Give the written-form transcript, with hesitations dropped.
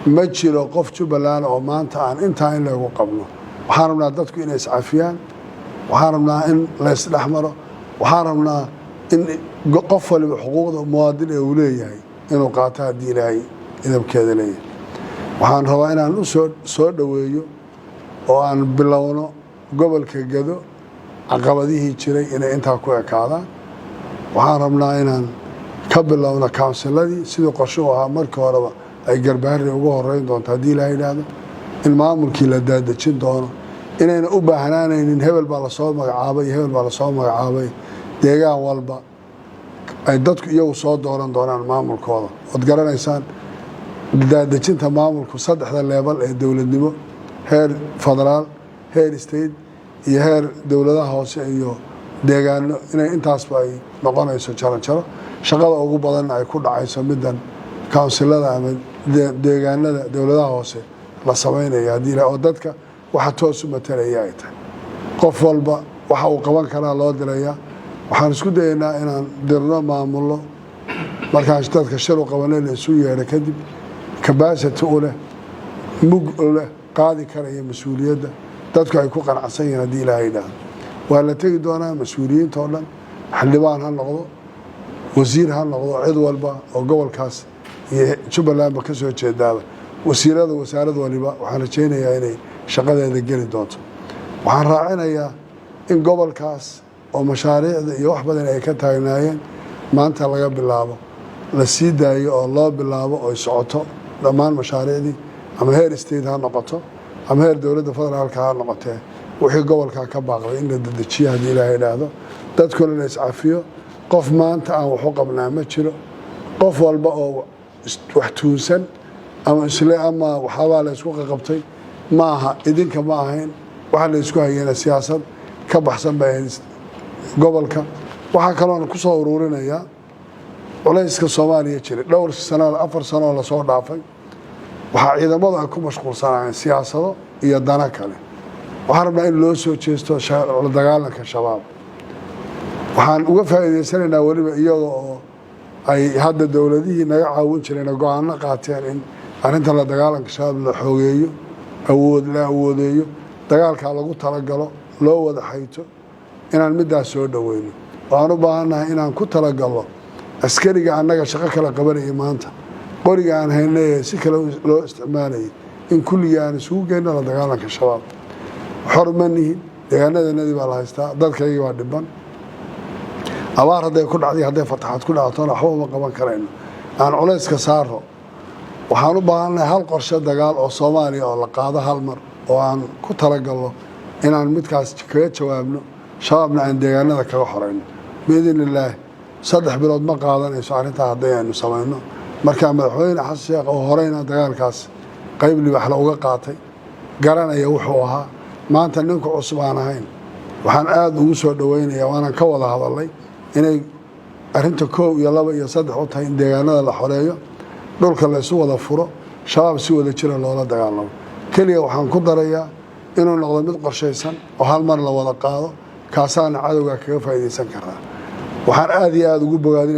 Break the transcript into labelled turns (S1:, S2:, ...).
S1: ma jiro qof Jubbaland oo maanta aan intaa in lagu qabno waxaan rabnaa dadku inay iscafiyaan waxaan rabnaa in la isdhaxmaro waxaan rabnaa in qof waliba xuquuqda muwaadin uu leeyahay inuu qaato hadii Ilaahay idabkeeda leeyahay waxaan rabaa inaan u soo dhaweeyo oo aan bilowno gobolka Gado caqabadihii jiray inay intaa ku ekaadaan waxaan rabnaa inaan ka bilowno council-adii sidoo qorsho ahaa markii horeba ay garbaarri ugu horeyn doonto hadii Ilaahay yiraahdo in maamulkii la daadajin doono inayna u baahnaanaynin hebel baa la soo magacaabay hebel baa la soo magacaabay deegaan walba ay dadku iyagu soo dooran doonaan maamulkooda wad garanaysaan daadajinta maamulku saddexda level ee dawladnimo heer federaal heer state iyo heer dawladaha hoose iyo deegaano inay intaasba ay noqonayso jaro shaqada ugu badan ay ku dhacayso midan council-ada ama deegaanada dawladaha hoose la sameeyo hadii oo dadka waxa toos u matalaya ay tahay qof walba waxa uu qaban karaa loo diraya waxaan isku dayaynaa inaan dirno maamulo markaan dadka shir u qabanay la isu yeero kadib capacity u leh mug u leh qaadi karaya mas'uuliyadda dadku ay ku qanacsan yihiin hadii Ilaahay yiraahdo waa la tagi doonaa mas'uuliyiinta oo dhan xildhibaan ha noqdo wasiir ha noqdo cid walba oo gobolkaas iyo Jubbaland ka soo jeedaaba wasaaradda waliba waxaan rajaynayaa inay shaqadeeda geli doonto waxaan raacinayaa in gobolkaas oo mashaariicda iyo wax badan ay ka taagnaayeen maanta laga bilaabo la sii daayo oo loo bilaabo oo socoto dhammaan mashaariicdii ama heer state ha noqoto ama heer dawladda federaalka ha noqotee wixii gobolka ka baaqday in la dedejiyo hadii Ilaahay yiraahdo dadkuna la iscafiyo qof maanta aan wax u qabnaa ma jiro qof walba oo wax tuusan ama isla ama waxaba la isku qabtay maaha idinka ma ahayn waxa la isku hayeen siyaasad ka baxsan baa gobolka waxa kale oo ku soo ururinaya culayska Soomaaliya jiray dhowr sano 4 sano la soo dhaafay waxa ciidamadu ay ku mashquulsanayeen siyaasado iyo dana kale waxaan rabnaa in loo soo jeesto la dagaalanka shabaab waxaan uga faa'iideysanaynaa waliba iyagoo oo ay hadda dawladihii naga caawin jireen go'aano qaateen in arinta la dagaalanka shabaab la xoogeeyo awoodeeyo dagaalka lagu talagalo loo wada hayto inaan midaas soo dhaweyno waan u baahanahay inaan ku talagalo askariga annaga shaqo kala qabanay maanta qoriga aan haynay si kale loo isticmaalay in kulliga aan isugu geeyno la dagaalanka shabaab xormanihi deegaanadeenadii baa la haystaa dadkayga waa dhiban abaar haday ku dhacday haday fataxad ku dhacdo waxba ma qaban karayno aan culayska saaro waxaan u baahanahay hal qorshe dagaal oo Soomaaliya oo la qaado hal mar oo aan ku talagalno inaan midkaas kaga jawaabno shabaabna aan deegaanada kaga xoreyno biidinillah 3 bilood ma qaadanayso arinta haday aanu sameeyno marka madaxweyne Xasan Sheekh oo horeyna dagaalkaas qayb libax la uga qaatay garanaya wuxuu ahaa maanta ninka cusub aan ahayn waxaan aad ugu soo dhaweynayaa waana ka wada hadalay inay arinta 1 iyo 2 iyo 3 u tahay deegaanada la xoreeyo dhulka la isu wada furo shabaab si wada jira loola dagaalamo kaliya waxaan ku darayaa inuu noqdo mid qorsheysan oo hal mar la wada qaado kaasana cadawga kaga faa'iideysan karaa waxaan aad iyo aad ugu bogaadinayaa